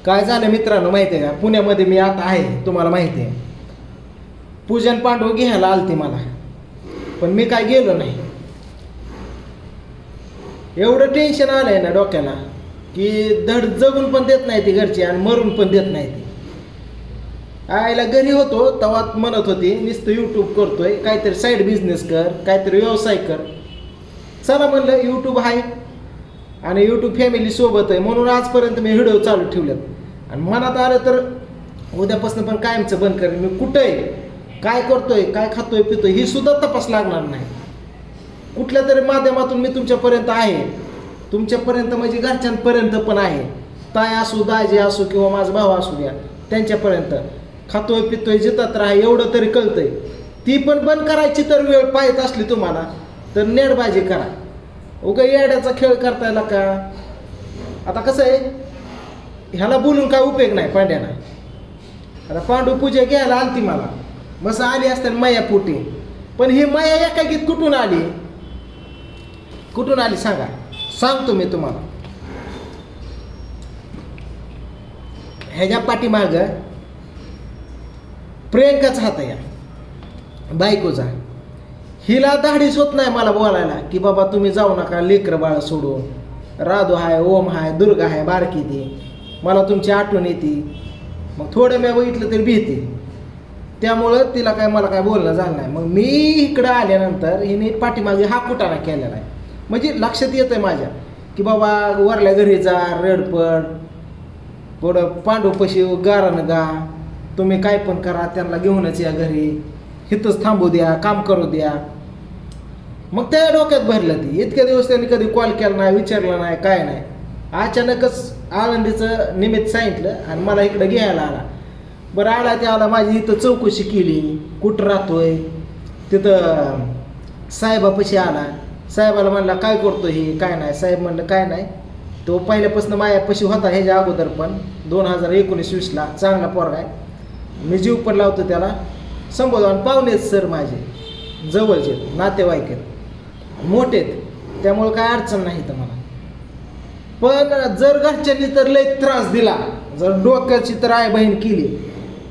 काय झालं मित्रांनो माहिती आहे का, पुण्यामध्ये मी आता आहे, तुम्हाला माहिती आहे. पूजन पांडव घ्यायला आलती मला, पण मी काय गेलो नाही. एवढं टेन्शन आलंय ना डोक्याला की धड जगून पण देत नाही ती घरची आणि मरून पण देत नाही ती. आईला घरी होतो तेव्हा म्हणत होती नुसतं यूट्यूब करतोय, काहीतरी साईड बिझनेस कर, काहीतरी व्यवसाय कर. चला म्हणलं यूट्यूब आहे आणि यूट्यूब फॅमिली सोबत आहे म्हणून आजपर्यंत मी व्हिडिओ चालू ठेवलेत. आणि मनात आलं तर उद्यापासून पण कायमचं बंद करेन. मी कुठं आहे, काय करतोय, काय खातोय पितोय ही सुद्धा तपास लागणार नाही. कुठल्या तरी माध्यमातून मी तुमच्यापर्यंत आहे, तुमच्यापर्यंत म्हणजे घरच्यांपर्यंत पण आहे. ताई असू, दाजी असू किंवा माझा भाऊ असू द्या, त्यांच्यापर्यंत खातोय पितोय जितात राहा एवढं तरी कळतंय. ती पण बंद करायची तर वेळ पाहत असली तुम्हाला तर नेटबाजी करा. उगा येड्याचा खेळ करतायला का. आता कसं आहे, ह्याला बोलून काय उपयोग नाही पांड्याला. आता पांडू पूजा घ्यायला आलती मला, मस्त आली असते माया पोटी. पण ही माया एकाकीत कुठून आली, कुठून आली सांगा, सांगतो मी तुम्हाला. ह्याच्या पाठीमाग प्रियंकाचा हात आहे, बायकोचा. हिला धाडीच होत नाही मला बोलायला की बाबा तुम्ही जाऊ नका लेकरं बाळ सोडून. राधू आहे, ओम आहे, दुर्गा आहे बारकी ती, मला तुमची आठवण येते. मग थोडं मी बघितलं तरी भीती, त्यामुळं तिला काय मला काय बोलणं झालं नाही. मग मी इकडं आल्यानंतर हिने पाठीमागे हा कुटाणा केलेला आहे. म्हणजे लक्षात येतं आहे माझ्या की बाबा वरल्या घरी जा, रडपड पुढं पांडूपशी गारानं गा, तुम्ही काय पण करा त्यांना घेऊनच या घरी, इथंच थांबू द्या, काम करू द्या. मग त्या डोक्यात भरलं ती. इतक्या दिवस त्यांनी कधी कॉल केला नाही, विचारलं नाही, काय नाही. अचानकच आळंदीचं निमित्त सांगितलं आणि मला इकडं घ्यायला आला. बरं आला ते आला, माझी इथं चौकशी केली, कुठं राहतोय. तिथं साहेबापाशी आला. साहेबाला म्हणला काय करतो हे, काय नाही. साहेब म्हणलं काय नाही, तो पहिल्यापासून मायापाशी होता ह्याच्या अगोदर पण 2019-20ला. चांगला पोरगा आहे, मी जीव पण लावतो त्याला. संबोधन आणि पाहुणेत सर माझे जवळचे नातेवाईक आहेत, मोठेत, त्यामुळं काय अडचण नाही तर मला. पण जर घरच्यांनी तर लय त्रास दिला, जर डोक्याची तर आई बहीण केली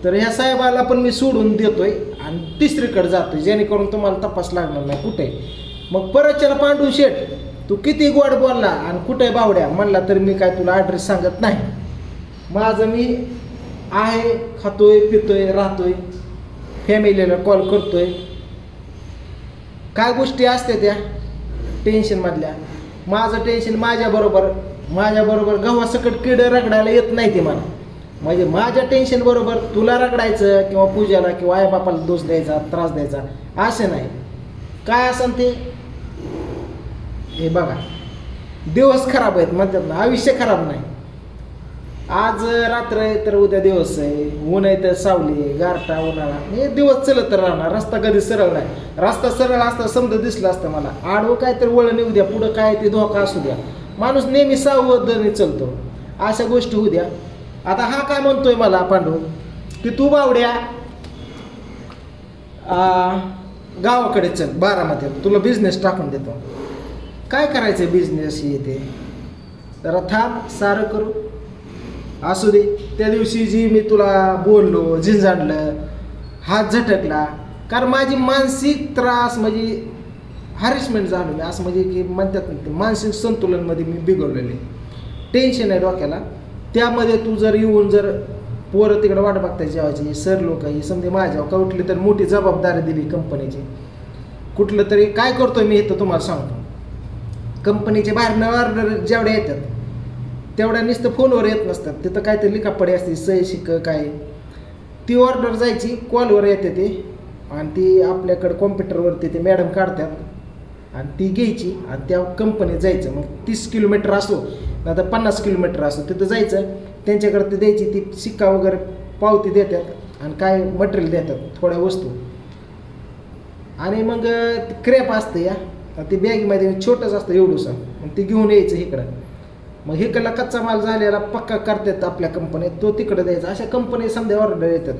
तर ह्या साहेबाला पण मी सोडून देतोय आणि तिसरीकडे जातोय, जेणेकरून तुम्हाला तपास लागणार नाही कुठे. मग परतच्याला पांडू शेठ तू किती गोड बोलला आणि कुठे बावड्या म्हणला तरी मी काय तुला ॲड्रेस सांगत नाही. माझं मी आहे, खातोय पितोय राहतोय, फॅमिलीला कॉल करतोय. काय गोष्टी असते त्या टेन्शनमधल्या. माझं टेन्शन माझ्याबरोबर गव्हासकट किडं रगडायला येत नाही ते मला. म्हणजे माझ्या टेन्शन बरोबर तुला रगडायचं किंवा पूजाला किंवा आईबापाला दोष द्यायचा, त्रास द्यायचा असं नाही. काय असेल ते हे बघा, दिवस खराब आहेत म्हणतात ना, आयुष्य खराब नाही. आज रात्र आहे तर उद्या दिवस आहे, ऊन आहे तर सावली आहे, गारठा उन्हाळा, हे दिवस चलत राहणार. रस्ता कधी सरळ नाही. रस्ता सरळ असता समजा दिसला असतं मला, आडवं काय तर वळण येऊ द्या, पुढं काय ते धोका असू द्या, माणूस नेहमी सावधानी चलतो. अशा गोष्टी होऊ द्या. आता हा काय म्हणतोय मला पांडू की तू बावड्या गावाकडे चल बारामतीत, तुला बिझनेस टाकून देतो. काय करायचं बिझनेस येते, जरा थांब सारं करू असू दे. त्या दिवशी जी मी तुला बोललो, झिंजाडलं, हात झटकला, कारण माझी मानसिक त्रास म्हणजे हॅरेसमेंट झालो मी, असं म्हणजे की म्हणतात ना, मानसिक संतुलनमध्ये मी बिघडलेले. टेन्शन आहे डोक्याला. त्यामध्ये तू जर येऊन जर पोरं तिकडं वाट बघताय जेवायची, सर लोक ही समजे माझ्यावर का कुठली तर मोठी जबाबदारी दिली कंपनीची. कुठलं तरी काय करतोय मी इथं तुम्हाला सांगतो, कंपनीचे बाहेरनं ऑर्डर जेवढ्या येतात तेवढ्या नुसतं फोनवर येत नसतात. तिथं काहीतरी लिखापडी असते, सही शिक काय, ती ऑर्डर जायची कॉलवर येते ते, आणि ती आपल्याकडं कॉम्प्युटरवरती ते मॅडम काढतात आणि ती घ्यायची आणि त्या कंपनीत जायचं. मग 30 किलोमीटर असो आता 50 किलोमीटर असो, तिथं जायचं, त्यांच्याकडे ते द्यायची, ती शिक्का वगैरे पावती देतात आणि काय मटेरियल देतात थोड्या वस्तू. आणि मग क्रेप असतं या, ती बॅगमध्ये छोटंच असतं एवढंसं, मग ती घेऊन यायचं इकडं. मग इकडला कच्चा माल झालेला पक्का करतात आपल्या कंपनीत, तो तिकडं द्यायचा. अशा कंपनी समजा ऑर्डर येतात.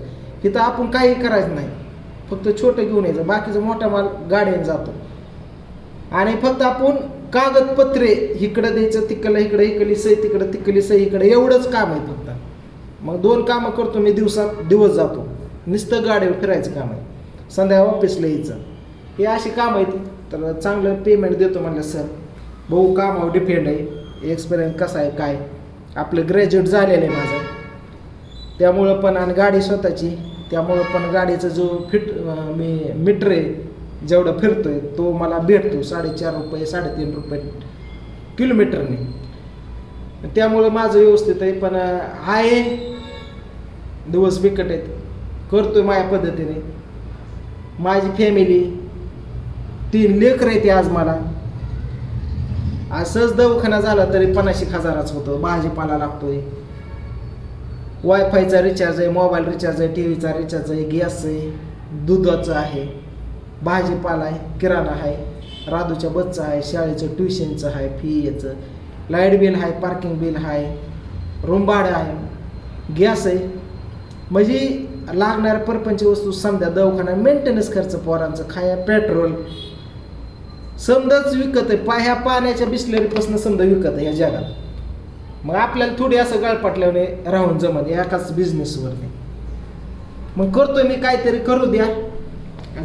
इथं आपण काही करायचं नाही, फक्त छोटं घेऊन यायचं, बाकीचा मोठा माल गाड्याने जातो. आणि फक्त आपण कागदपत्रे इकडं द्यायचं, तिकडलं इकडं, इकडली सही तिकडं, तिकडली सही इकडं, एवढंच काम आहे फक्त. मग 2 कामं करतो मी, दिवस जातो. नुसतं गाडीवर फिरायचं काम आहे, संध्याकाळी ऑफिसला यायचं. हे अशी कामं आहेत. तर चांगलं पेमेंट देतो म्हणलं सर. भाऊ कामावर डिपेंड आहे, एक्सपिरियन्स कसा आहे काय. आपलं ग्रॅज्युएट झालेलं आहे माझं, त्यामुळं पण, आणि गाडी स्वतःची, त्यामुळं पण गाडीचा जो मी मीटर आहे जेवढं फिरतोय तो मला भेटतो 4.5 रुपये 3.5 रुपये किलोमीटरने. त्यामुळं माझं व्यवस्थित आहे. पण आहे दिवस बिकट आहेत, करतोय माझ्या पद्धतीने. माझी फॅमिली 3 लेकरं आहेत आज मला. असंच दवाखाना झाला तरी 50,000च होतो. भाजीपाला लागतोय, वायफायचा रिचार्ज आहे, मोबाईल रिचार्ज आहे, टीव्हीचा रिचार्ज आहे, गॅस आहे, दुधाचं आहे, भाजीपाला आहे, किराणा आहे, राधूच्या बसचं आहे, शाळेचं ट्युशनचं आहे, फी याचं, लाईट बिल आहे, पार्किंग बिल आहे, रूम भाडं आहे, गॅस आहे. म्हणजे लागणाऱ्या परपंच वस्तू समजा, दवाखाना, मेंटेनन्स खर्च, पोरांचं खाया, पेट्रोल समजाच विकत आहे. ह्या पाण्याच्या बिस्लरीपासून समजा विकत आहे या जगात. मग आपल्याला थोडी असं गळपाटल्याने राहून जमत एकाच बिझनेसवरती. मग करतोय मी, काहीतरी करू द्या.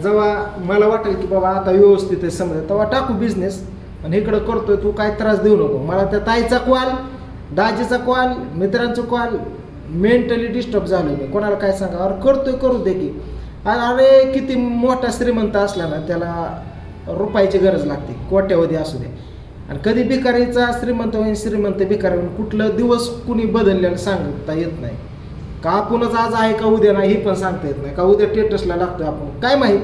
जेव्हा मला वाटेल की बाबा आता व्यवस्थित आहे समजा, तेव्हा टाकू बिझनेस. आणि इकडं करतोय, तू काय त्रास देऊ नको. मला त्या ताईचा कॉल, दाजीचा कॉल, मित्रांचा कॉल, मेंटली डिस्टर्ब झालो मी. कोणाला काय सांगा, अरे करतोय करू दे की. अरे किती मोठा श्रीमंत असला ना त्याला रुपयाची गरज लागते, कोट्यावधी असू दे. आणि कधी भिकारीचा श्रीमंत होईल, श्रीमंत भिकारी होईल, कुठलं दिवस कुणी बदललेलं सांगता येत नाही. का आपणच आज आहे का उद्या नाही हे पण सांगता येत नाही. का उद्या टेटसला लागतोय आपण काय माहीत.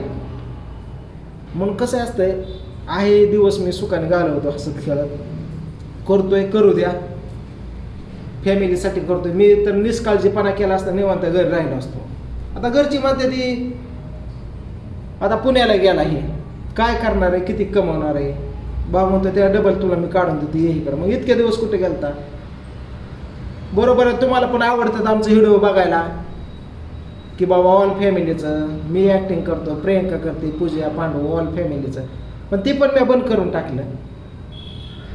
म्हणून कसं असतंय, आहे दिवस मी सुखाने घालवतो हसत खेळत. करतोय करू द्या, फॅमिलीसाठी करतोय. मी तर निष्काळजीपणा केला असता निवांत घरी राहिलो असतो. आता घरची म्हणते ती आता पुण्याला गेला, हे काय करणार आहे, किती कमवणार आहे. भाऊ म्हणतो त्या डबल तुला मी काढून देतो, ये इकडं. मग इतके दिवस कुठे गेलता. बरोबर आहे, तुम्हाला पण आवडतात आमचं व्हिडिओ बघायला की बाबा ऑल फॅमिलीचं. मी ॲक्टिंग करतो, प्रियंका करते, पूजा, पांडू, ऑल फॅमिलीचं. पण ती पण मी बंद करून टाकलं.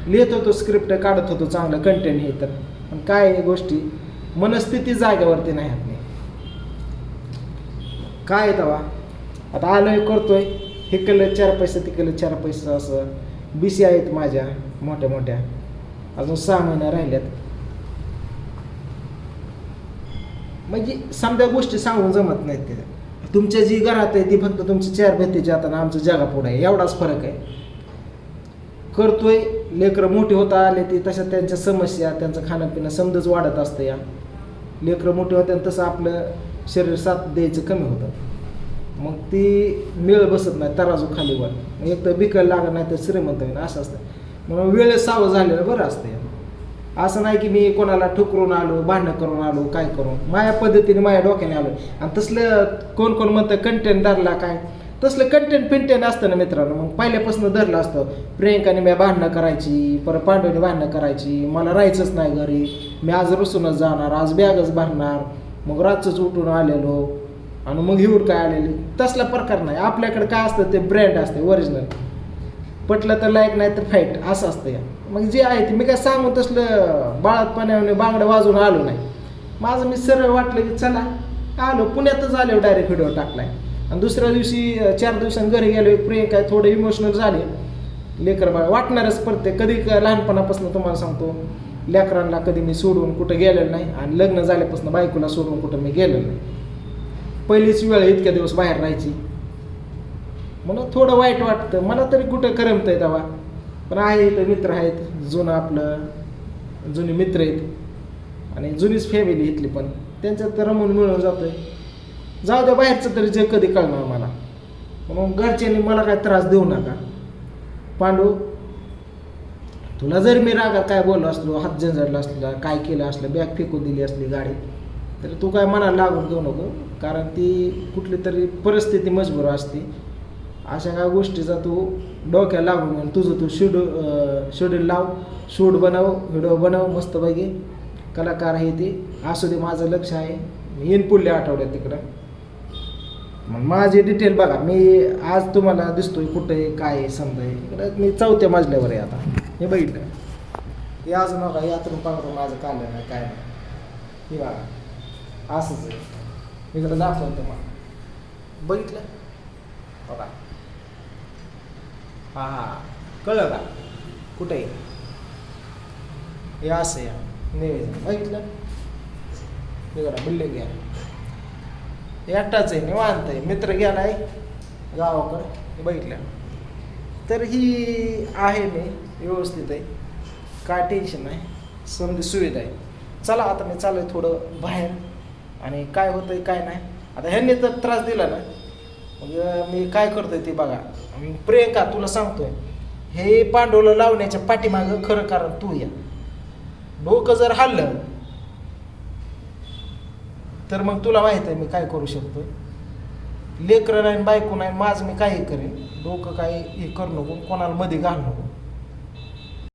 लिहित होतो, स्क्रिप्ट काढत होतो, चांगलं कंटेंट हे. तर पण काय गोष्टी मनस्थिती जागेवरती नाही आपली. काय तेव्हा आता आलोय, करतोय, हिकडलं 4 पैसे तिकडलं 4 पैसे, असं BC आहेत माझ्या मोठ्या मोठ्या. अजून 6 महिने राहिल्यात. म्हणजे समजा गोष्टी सांगून जमत नाहीत. ते तुमच्या जी घरात आहे ती फक्त तुमची 4 भिंतीच्या आता आमचं जगापुढे आहे, एवढाच फरक आहे. करतोय, लेकरं मोठी होता आले ती तशा त्यांच्या समस्या, त्यांचं खाणं पिणं समजच वाढत असतं. या लेकरं मोठी होत्या तसं आपलं शरीर साथ द्यायचं कमी होतं. मग ती मेळ बसत नाही, तराजू खालीवर. एक तर बिकायला लागत नाही तर श्रीमंत होईल, असं असतं. म्हणून वेळेस सावध झालेलं बरं असतं. असं नाही की मी कोणाला ठुकरून आलो, भांडणं करून आलो, काय करून. माझ्या पद्धतीने माझ्या डोक्याने आलो. आणि तसलं कोण कोण म्हणतं कंटेंट धरला काय, तसलं कंटेंट असतं ना मित्रांनो. मग पहिल्यापासून धरलं असतं. प्रियंकाने मी भांडणं करायची, परत पांडवने भांडणं करायची, मला राहायचंच नाही घरी, मी आज रुसूनच जाणार, आज बॅगच भरणार, मग रातच उठून आलेलो आणि मग हिवड काय आलेली. तसला प्रकार नाही. आपल्याकडे काय असतं ते ब्रँड असते, ओरिजिनल. पटलं तर लाईक, नाही तर फाईट, असं असतं. या मग जे आहे ते मी काय सांगू तसलं बाळातपणाने बांगडं वाजून आलो नाही. माझं मी सरळ वाटलं की चला आलो. पुण्यातच आलो, डायरेक्ट व्हिडिओ टाकलाय. आणि दुसऱ्या दिवशी 4 दिवसांनी घरी गेलो. प्रियंका थोडं इमोशनल झाले. लेकर बाळ वाटणारच प्रत्येक. कधी लहानपणापासून तुम्हाला सांगतो, लेकरांना कधी मी सोडून कुठं गेलेलं नाही. आणि लग्न झाल्यापासून बायकोला सोडून कुठं मी गेलेलो नाही. पहिलीच वेळ इतक्या दिवस बाहेर राहायची, म्हणून थोडं वाईट वाटतं मला. तरी कुठं करमतं आहे तेव्हा. पण आहे इथं मित्र आहेत, जुनं आपलं जुने मित्र आहेत आणि जुनीच फॅमिली इथली. पण त्यांच्यात तर रमून मिळून जातो आहे. जाऊ द्या, बाहेरचं तरी जे कधी कळणार मला. म्हणून घरच्यांनी मला काय त्रास देऊ नका. पांडू, तुला जर मी रागात काय बोललो असलो, हात झंझडला असला, काय केलं असलं, बॅग फेकून दिली असली गाडी, तर तू काय मनाला लागून घेऊ नको. कारण ती कुठली तरी परिस्थिती मजबूर असते. अशा काय गोष्टीचा तू डोक्याला लागून घेऊन तुझं तू शेड्यूल लाव, शूट बनव, व्हिडिओ बनव मस्तपैकी. कलाकार आहे ते असू दे, माझं लक्ष आहे. मी येईन पुढल्या आठवड्यात तिकडं. मग माझी डिटेल बघा. मी आज तुम्हाला दिसतोय कुठे काय समजा. इकडं मी 4थ्या मजल्यावर आहे आता. हे बघितलं हे अजून नका यातून पांघरून माझं काढलं नाही काय नाही. हे बघा असंच आहे. इकडं दाखवतो तुम्हाला, बघितलं बघा. हा कळलं का कुठे आहे हे? असं या निवेदन बघितलं. इकडं बिल्डिंग घ्या, एकटाच आहे निवांत आहे, मित्र गेलाय गावाकडं बघितलं. तर ही आहे मी व्यवस्थित आहे, काय टेन्शन नाही, समधी सुविधा आहे. चला आता मी चालू आहे थोडं बाहेर, आणि काय होतं आहे काय नाही. आता ह्यांनी तर त्रास दिला ना, मग मी काय करतोय ते बघा. प्रियंका तुला सांगतोय, हे पांडवलं लावण्याच्या पाठीमागं खरं कारण तू या. डोकं जर हल्लं तर मग तुला माहित आहे मी काय करू शकतो. लेकरं नाही बायको नाही माझं, मी काही करेन. डोकं काही हे करू नको, कोणाला मध्ये घालू नको.